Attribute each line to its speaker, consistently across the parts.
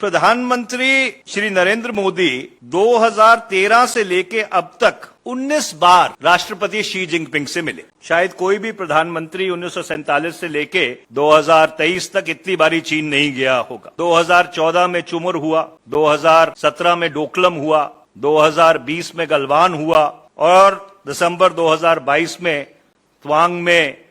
Speaker 1: प्रधानमंत्री श्री नरेंद्र मोदी 2013 से लेके अब तक 19 बार राष्ट्रपति शी जिनपिंग से मिले। शायद कोई भी प्रधानमंत्री 1947 से लेके 2023 तक इतनी बारी चीन नहीं गया होगा। 2014 में चुमुर हुआ, 2017 में डोकलम हुआ, 2020 में गलवान हुआ और दिसंबर 2022 में त्वांग में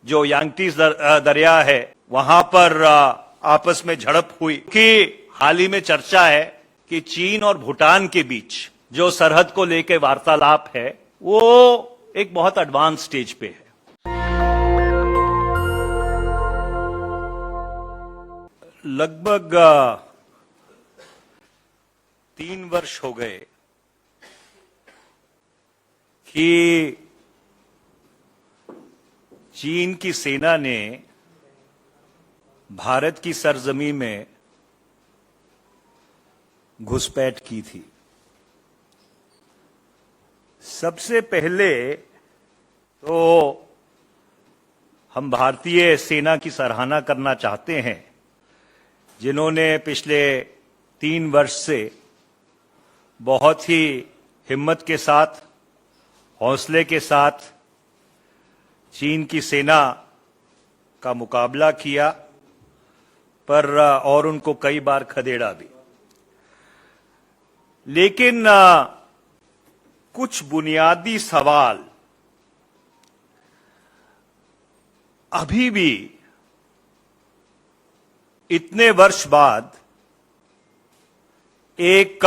Speaker 1: जो यांगटीज दरिया है वहां पर आपस में झड़प हुई। कि हाल ही में चर्चा है कि चीन और भूटान के बीच जो सरहद को लेकर वार्तालाप है वो एक बहुत एडवांस स्टेज पे है। लगभग 3 वर्ष हो गए कि चीन की सेना ने भारत की सरजमी में घुसपैठ की थी। सबसे पहले तो हम भारतीय सेना की सराहना करना चाहते हैं जिन्होंने पिछले 3 वर्ष से बहुत ही हिम्मत के साथ, हौसले के साथ चीन की सेना का मुकाबला किया पर और उनको कई बार खदेड़ा भी। लेकिन कुछ बुनियादी सवाल अभी भी इतने वर्ष बाद एक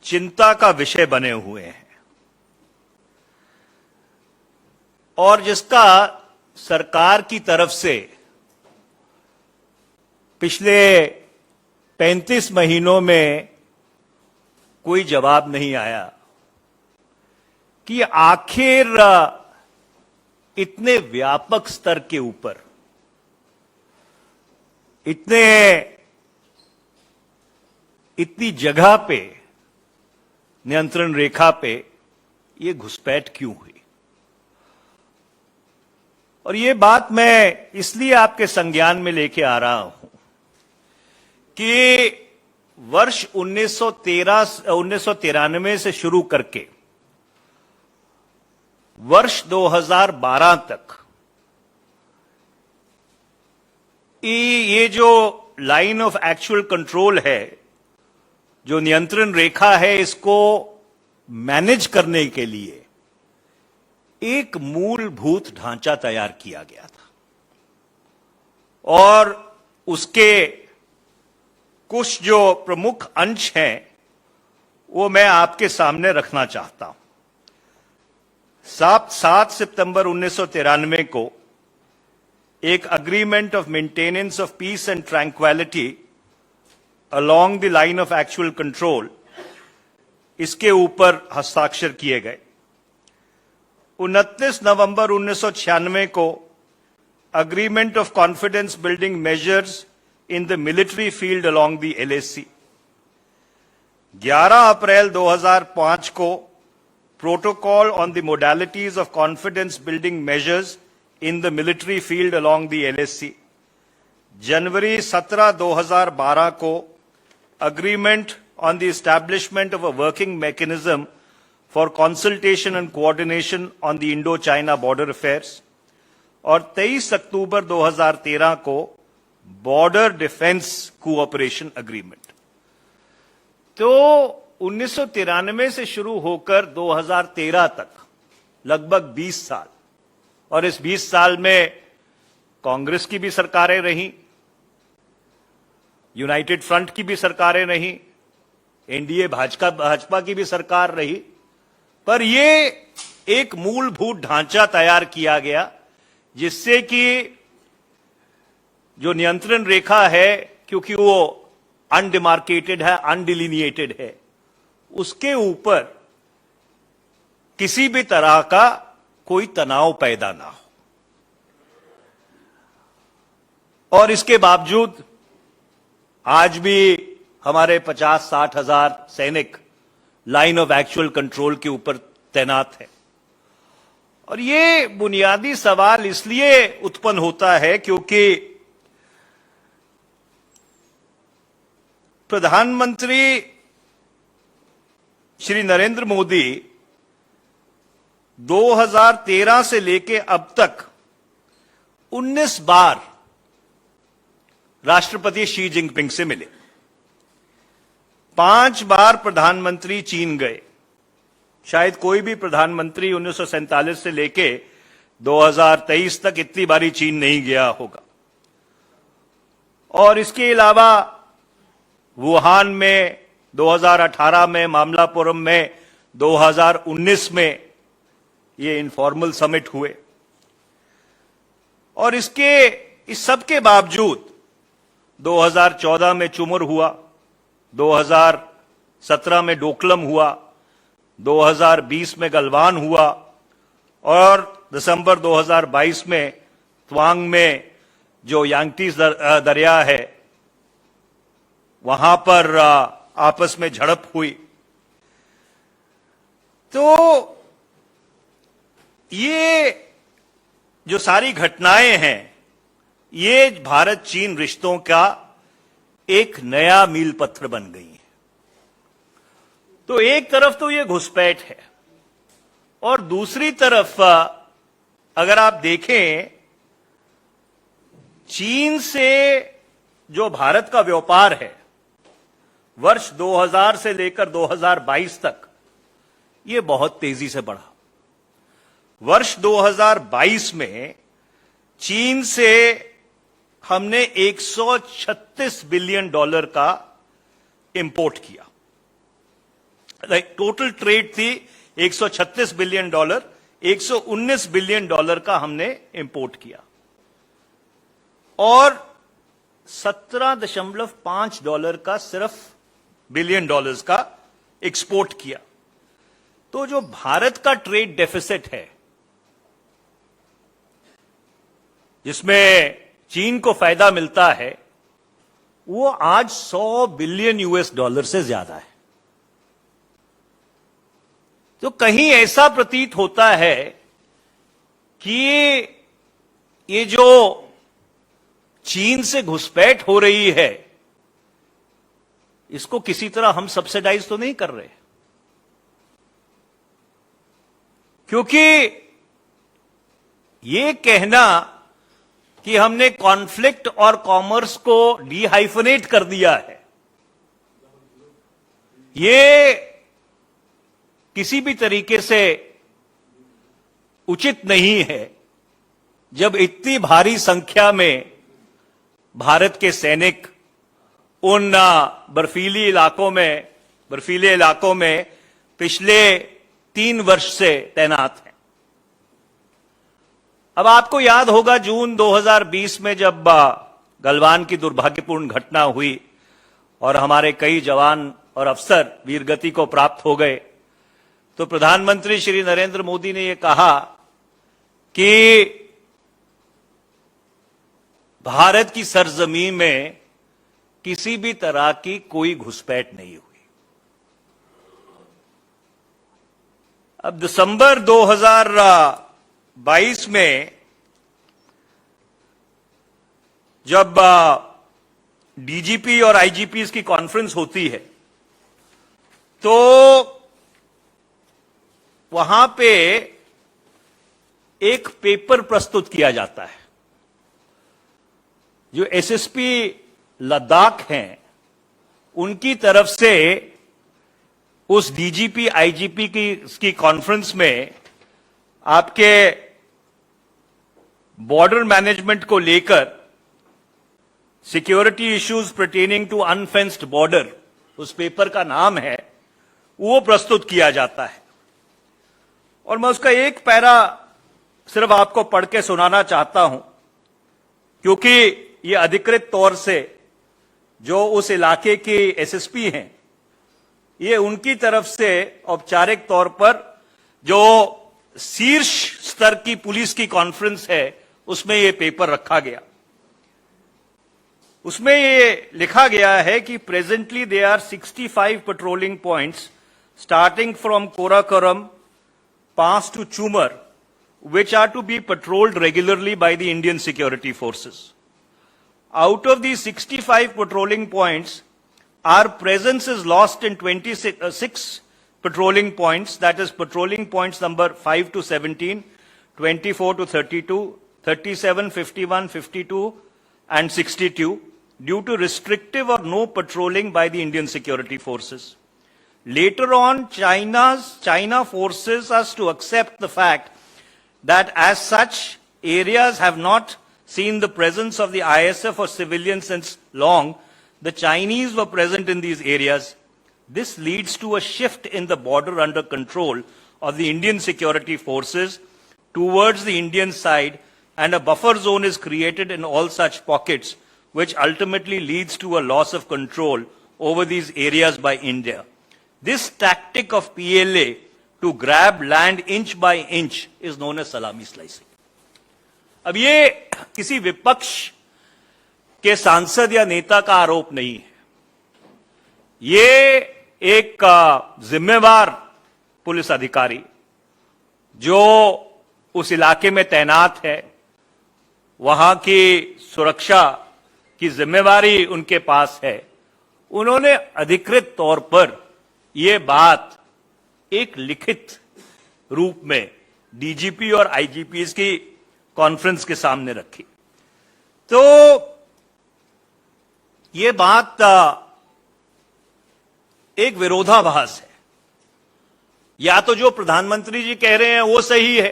Speaker 1: चिंता का विषय बने हुए हैं और जिसका सरकार की तरफ से पिछले 35 महीनों में कोई जवाब नहीं आया कि आखिर इतने व्यापक स्तर के ऊपर, इतनी जगह पे, नियंत्रण रेखा पे ये घुसपैठ क्यों हुई। और ये बात मैं इसलिए आपके संज्ञान में लेके आ रहा हूं कि वर्ष 1993 से शुरू करके वर्ष 2012 तक ये जो लाइन ऑफ एक्चुअल कंट्रोल है, जो नियंत्रण रेखा है, इसको मैनेज करने के लिए एक मूलभूत ढांचा तैयार किया गया था और उसके कुछ जो प्रमुख अंश हैं वो मैं आपके सामने रखना चाहता हूं। 7 सितंबर 1993 को एक agreement of maintenance of peace and tranquillity along the line of actual control, इसके ऊपर हस्ताक्षर किए गए। 29 नवंबर 1996 को agreement of confidence building measures in the military field along the LAC। 11 अप्रैल 2005 को protocol on the modalities of confidence building measures in the military field along the LAC। जनवरी 17, 2012 को agreement on the establishment of a working mechanism for consultation and coordination on the Indo China border affairs और 23 अक्टूबर 2013 को border defence cooperation agreement. तो 1993 से शुरू होकर 2013 तक लगभग 20 साल, और इस 20 साल में कांग्रेस की भी सरकारें रहीं, यूनाइटेड फ्रंट की भी सरकारें रहीं, एनडीए भाजपा की भी सरकार रही, पर यह एक मूलभूत ढांचा तैयार किया गया जिससे कि जो नियंत्रण रेखा है, क्योंकि वो अनडिमार्केटेड है, अनडिलिनिएटेड है, उसके ऊपर किसी भी तरह का कोई तनाव पैदा ना हो। और इसके बावजूद आज भी हमारे 50-60 हजार सैनिक लाइन ऑफ एक्चुअल कंट्रोल के ऊपर तैनात है। और ये बुनियादी सवाल इसलिए उत्पन्न होता है क्योंकि प्रधानमंत्री श्री नरेंद्र मोदी 2013 से लेके अब तक 19 बार राष्ट्रपति शी जिनपिंग से मिले। 5 बार प्रधानमंत्री चीन गए। शायद कोई भी प्रधानमंत्री 1947 से लेके 2023 तक इतनी बारी चीन नहीं गया होगा। और इसके अलावा वुहान में 2018 में, मामलापुरम में 2019 में ये इनफॉर्मल समिट हुए। और इस सब के बावजूद 2014 में चुमुर हुआ, 2017 में डोकलम हुआ, 2020 में गलवान हुआ और दिसंबर 2022 में त्वांग में जो यांगटीज दरिया है वहां पर आपस में झड़प हुई। तो ये जो सारी घटनाएं हैं ये भारत चीन रिश्तों का एक नया मील पत्थर बन गई है। तो एक तरफ तो ये घुसपैठ है और दूसरी तरफ अगर आप देखें चीन से जो भारत का व्यापार है वर्ष 2000 से लेकर 2022 तक ये बहुत तेजी से बढ़ा। वर्ष 2022 में चीन से हमने 136 बिलियन डॉलर का इंपोर्ट किया। टोटल ट्रेड थी 136 बिलियन डॉलर, 119 बिलियन डॉलर का हमने इंपोर्ट किया और 17.5 डॉलर का सिर्फ बिलियन डॉलर्स का एक्सपोर्ट किया। तो जो भारत का ट्रेड डेफिसिट है जिसमें चीन को फायदा मिलता है वो आज 100 बिलियन यूएस डॉलर से ज्यादा है। तो कहीं ऐसा प्रतीत होता है कि ये जो चीन से घुसपैठ हो रही है इसको किसी तरह हम सब्सिडाइज तो नहीं कर रहे, क्योंकि ये कहना कि हमने कॉन्फ्लिक्ट और कॉमर्स को डीहाइफनेट कर दिया है ये किसी भी तरीके से उचित नहीं है जब इतनी भारी संख्या में भारत के सैनिक उन बर्फीले इलाकों में पिछले 3 वर्ष से तैनात हैं। अब आपको याद होगा जून 2020 में जब गलवान की दुर्भाग्यपूर्ण घटना हुई और हमारे कई जवान और अफसर वीरगति को प्राप्त हो गए, तो प्रधानमंत्री श्री नरेंद्र मोदी ने यह कहा कि भारत की सरजमीं में किसी भी तरह की कोई घुसपैठ नहीं हुई। अब दिसंबर 2022 में जब डीजीपी और आईजीपी की कॉन्फ्रेंस होती है तो वहां पे एक पेपर प्रस्तुत किया जाता है। जो एसएसपी लद्दाख हैं उनकी तरफ से उस डीजीपी आईजीपी की कॉन्फ्रेंस में आपके बॉर्डर मैनेजमेंट को लेकर security issues pertaining to unfenced border, उस पेपर का नाम है, वो प्रस्तुत किया जाता है। और मैं उसका एक पैरा सिर्फ आपको पढ़ के सुनाना चाहता हूं, क्योंकि ये अधिकृत तौर से जो उस इलाके के एसएसपी हैं, ये उनकी तरफ से औपचारिक तौर पर जो शीर्ष स्तर की पुलिस की कॉन्फ्रेंस है उसमें ये पेपर रखा गया। उसमें ये लिखा गया है कि presently they are 65 patrolling points starting from Karakoram pass to Chumar which are to be patrolled regularly by the Indian security forces. Out of these 65 patrolling points, our presence is lost in 26 patrolling points, that is patrolling points number 5 to 17, 24 to 32, 37, 51, 52, and 62, due to restrictive or no patrolling by the Indian security forces. Later on, China forces us to accept the fact that as such, areas have not seen the presence of the ISF or civilians since long. The Chinese were present in these areas. This leads to a shift in the border under control of the Indian security forces towards the Indian side, and a buffer zone is created in all such pockets, which ultimately leads to a loss of control over these areas by India. This tactic of PLA to grab land inch by inch is known as salami slicing. अब ये किसी विपक्ष के सांसद या नेता का आरोप नहीं है, ये एक जिम्मेवार पुलिस अधिकारी जो उस इलाके में तैनात है, वहां की सुरक्षा की जिम्मेवारी उनके पास है, उन्होंने अधिकृत तौर पर ये बात एक लिखित रूप में डीजीपी और आईजीपीएस की कॉन्फ्रेंस के सामने रखी। तो ये बात एक विरोधाभास है। या तो जो प्रधानमंत्री जी कह रहे हैं वो सही है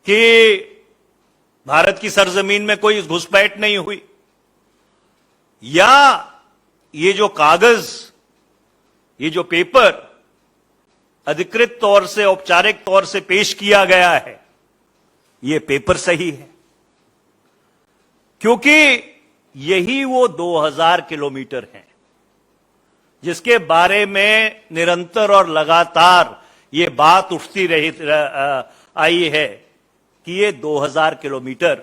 Speaker 1: कि भारत की सरजमीन में कोई घुसपैठ नहीं हुई, या ये जो कागज, ये जो पेपर अधिकृत तौर से, औपचारिक तौर से पेश किया गया है, ये पेपर सही है, क्योंकि यही वो 2000 किलोमीटर हैं जिसके बारे में निरंतर और लगातार ये बात उठती रही आई है कि ये 2000 किलोमीटर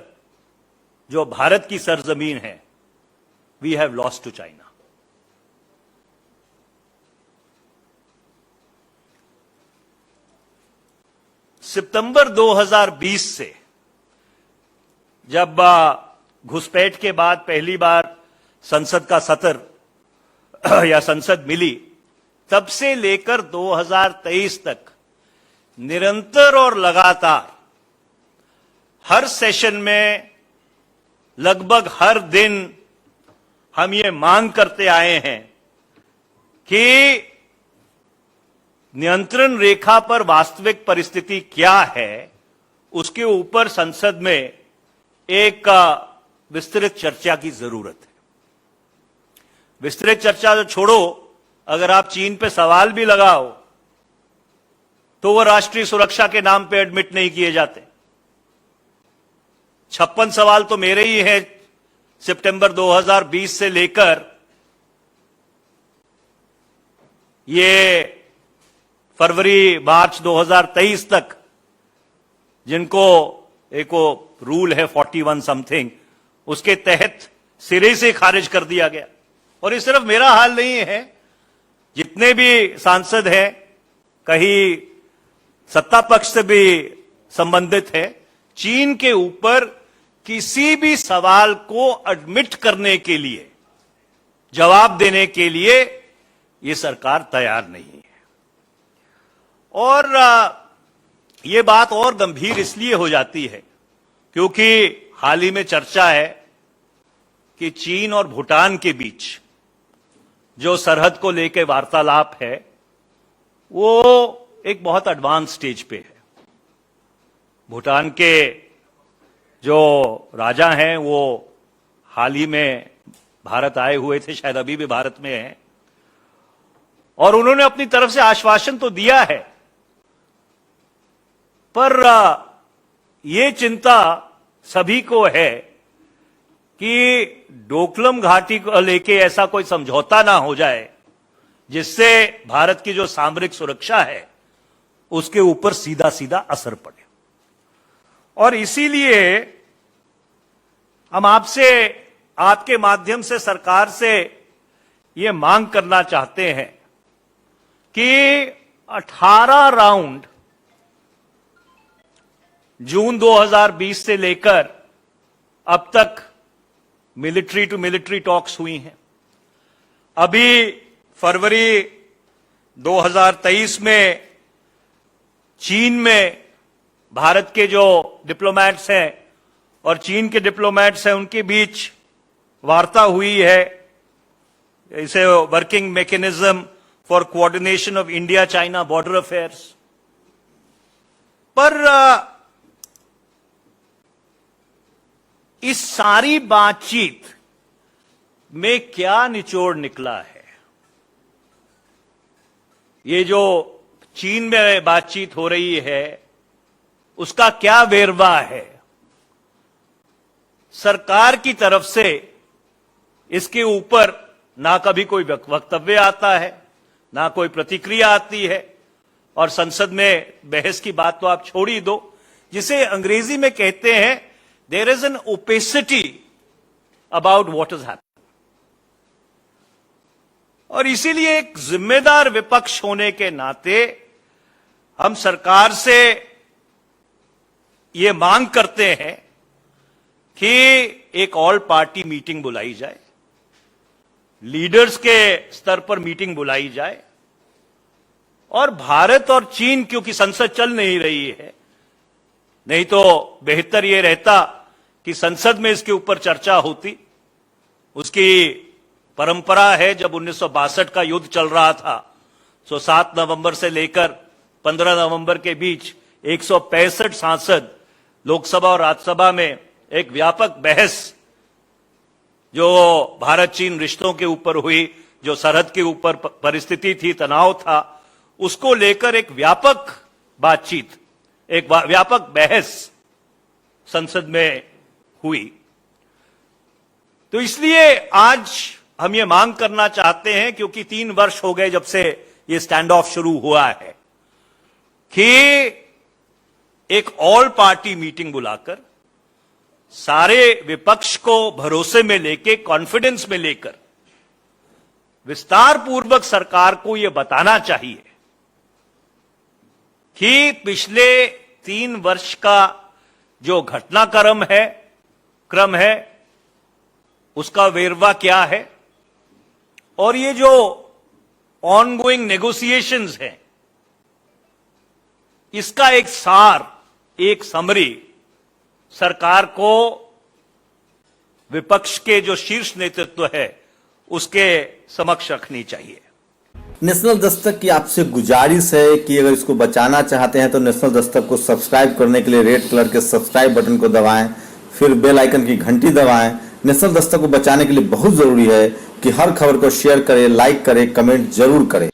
Speaker 1: जो भारत की सरजमीन है, we have lost to China. सितंबर 2020 से, जब घुसपैठ के बाद पहली बार संसद का सत्र या संसद मिली, तब से लेकर 2023 तक निरंतर और लगातार हर सेशन में लगभग हर दिन हम ये मांग करते आए हैं कि नियंत्रण रेखा पर वास्तविक परिस्थिति क्या है, उसके ऊपर संसद में एक विस्तृत चर्चा की जरूरत है। विस्तृत चर्चा तो छोड़ो, अगर आप चीन पे सवाल भी लगाओ तो वो राष्ट्रीय सुरक्षा के नाम पे एडमिट नहीं किए जाते। 56 सवाल तो मेरे ही हैं सितंबर 2020 से लेकर ये फरवरी मार्च 2023 तक, जिनको एक रूल है 41 समथिंग, उसके तहत सिरे से खारिज कर दिया गया। और ये सिर्फ मेरा हाल नहीं है, जितने भी सांसद हैं कहीं सत्ता पक्ष से भी संबंधित है, चीन के ऊपर किसी भी सवाल को एडमिट करने के लिए, जवाब देने के लिए ये सरकार तैयार नहीं है। और ये बात और गंभीर इसलिए हो जाती है क्योंकि हाल ही में चर्चा है कि चीन और भूटान के बीच जो सरहद को लेकर वार्तालाप है, वो एक बहुत एडवांस स्टेज पे है। भूटान के जो राजा हैं वो हाल ही में भारत आए हुए थे, शायद अभी भी भारत में हैं, और उन्होंने अपनी तरफ से आश्वासन तो दिया है, पर ये चिंता सभी को है कि डोकलम घाटी को लेके ऐसा कोई समझौता ना हो जाए जिससे भारत की जो सामरिक सुरक्षा है उसके ऊपर सीधा सीधा असर पड़े। और इसीलिए हम आपसे, आपके माध्यम से सरकार से ये मांग करना चाहते हैं कि 18 राउंड जून 2020 से लेकर अब तक मिलिट्री टू मिलिट्री टॉक्स हुई हैं। अभी फरवरी 2023 में चीन में भारत के जो डिप्लोमैट्स हैं और चीन के डिप्लोमैट्स हैं उनके बीच वार्ता हुई है, इसे working mechanism for coordination of India China border affairs. पर इस सारी बातचीत में क्या निचोड़ निकला है? ये जो चीन में बातचीत हो रही है उसका क्या वेरवा है? सरकार की तरफ से इसके ऊपर ना कभी कोई वक्तव्य आता है, ना कोई प्रतिक्रिया आती है, और संसद में बहस की बात तो आप छोड़ ही दो, जिसे अंग्रेजी में कहते हैं there is an opacity about what is happening. और इसीलिए एक जिम्मेदार विपक्ष होने के नाते हम सरकार से ये मांग करते हैं कि एक ऑल पार्टी मीटिंग बुलाई जाए, लीडर्स के स्तर पर मीटिंग बुलाई जाए, और भारत और चीन, क्योंकि संसद चल नहीं रही है, नहीं तो बेहतर यह रहता कि संसद में इसके ऊपर चर्चा होती। उसकी परंपरा है, जब 1962 का युद्ध चल रहा था तो 7 नवंबर से लेकर 15 नवंबर के बीच 165 सांसद लोकसभा और राज्यसभा में एक व्यापक बहस जो भारत चीन रिश्तों के ऊपर हुई, जो सरहद के ऊपर परिस्थिति थी, तनाव था, उसको लेकर एक व्यापक बातचीत, एक व्यापक बहस संसद में हुई। तो इसलिए आज हम ये मांग करना चाहते हैं, क्योंकि 3 वर्ष हो गए जब से ये स्टैंड ऑफ शुरू हुआ है, कि एक ऑल पार्टी मीटिंग बुलाकर सारे विपक्ष को भरोसे में लेके, कॉन्फिडेंस में लेकर विस्तार पूर्वक सरकार को यह बताना चाहिए कि पिछले 3 वर्ष का जो घटनाक्रम है उसका वेरवा क्या है, और ये जो ऑनगोइंग नेगोशिएशंस हैं इसका एक सार, एक समरी सरकार को विपक्ष के जो शीर्ष नेतृत्व है उसके समक्ष रखनी चाहिए।
Speaker 2: नेशनल दस्तक की आपसे गुजारिश है कि अगर इसको बचाना चाहते हैं तो नेशनल दस्तक को सब्सक्राइब करने के लिए रेड कलर के सब्सक्राइब बटन को दबाएं, फिर बेल आइकन की घंटी दबाएं। नेशनल दस्तक को बचाने के लिए बहुत जरूरी है कि हर खबर को शेयर करें, लाइक करें, कमेंट जरूर करें।